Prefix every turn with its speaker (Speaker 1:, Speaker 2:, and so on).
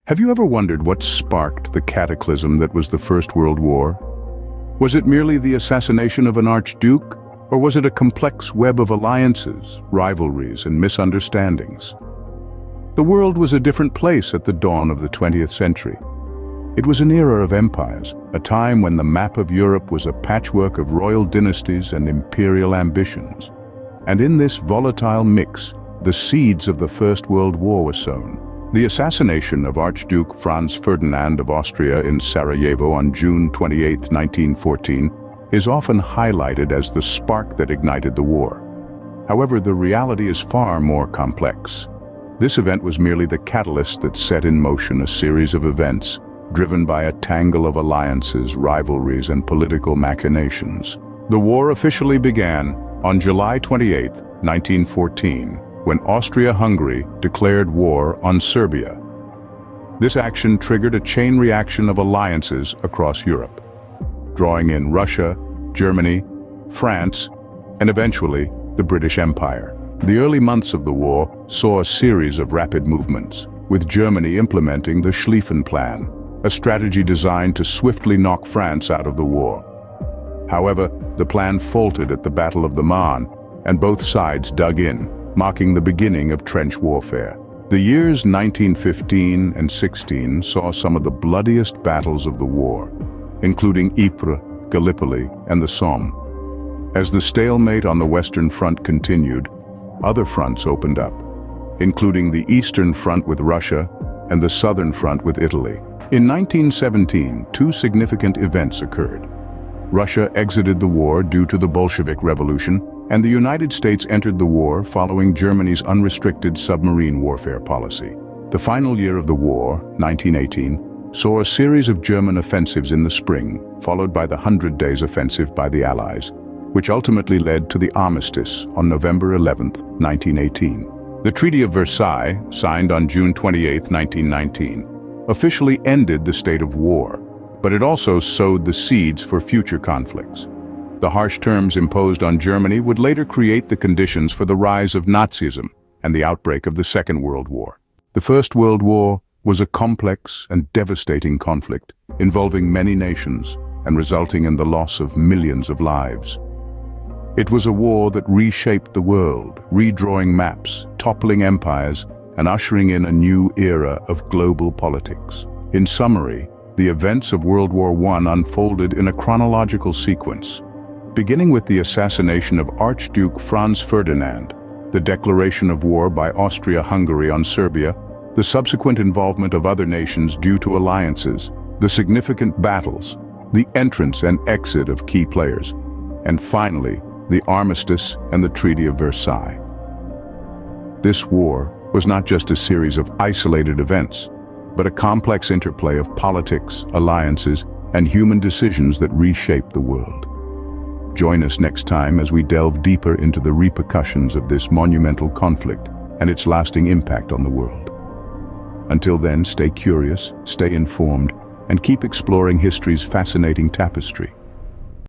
Speaker 1: Have you ever wondered what sparked the cataclysm that was the First World War? Was it merely the assassination of an archduke, or was it a complex web of alliances, rivalries, and misunderstandings? The world was a different place at the dawn of the 20th century. It was an era of empires, a time when the map of Europe was a patchwork of royal dynasties and imperial ambitions. And in this volatile mix, the seeds of the First World War were sown. The assassination of Archduke Franz Ferdinand of Austria in Sarajevo on June 28, 1914, is often highlighted as the spark that ignited the war. However, the reality is far more complex. This event was merely the catalyst that set in motion a series of events, driven by a tangle of alliances, rivalries, and political machinations. The war officially began on July 28, 1914, when Austria-Hungary declared war on Serbia. This action triggered a chain reaction of alliances across Europe, drawing in Russia, Germany, France, and eventually the British Empire. The early months of the war saw a series of rapid movements, with Germany implementing the Schlieffen Plan, a strategy designed to swiftly knock France out of the war. However, the plan faltered at the Battle of the Marne, and both sides dug in, marking the beginning of trench warfare. The years 1915 and 16 saw some of the bloodiest battles of the war, including Ypres, Gallipoli, and the Somme. As the stalemate on the Western Front continued, other fronts opened up, including the Eastern Front with Russia and the Southern Front with Italy. In 1917, two significant events occurred. Russia exited the war due to the Bolshevik Revolution, and the United States entered the war following Germany's unrestricted submarine warfare policy. The final year of the war, 1918, saw a series of German offensives in the spring, followed by the 100 Days Offensive by the Allies, which ultimately led to the armistice on November 11, 1918. The Treaty of Versailles, signed on June 28, 1919, officially ended the state of war, but it also sowed the seeds for future conflicts. The harsh terms imposed on Germany would later create the conditions for the rise of Nazism and the outbreak of the Second World War. The First World War was a complex and devastating conflict, involving many nations and resulting in the loss of millions of lives. It was a war that reshaped the world, redrawing maps, toppling empires, and ushering in a new era of global politics. In summary, the events of World War I unfolded in a chronological sequence, beginning with the assassination of Archduke Franz Ferdinand, the declaration of war by Austria-Hungary on Serbia, the subsequent involvement of other nations due to alliances, the significant battles, the entrance and exit of key players, and finally, the armistice and the Treaty of Versailles. This war was not just a series of isolated events, but a complex interplay of politics, alliances, and human decisions that reshaped the world. Join us next time as we delve deeper into the repercussions of this monumental conflict and its lasting impact on the world. Until then, stay curious, stay informed, and keep exploring history's fascinating tapestry.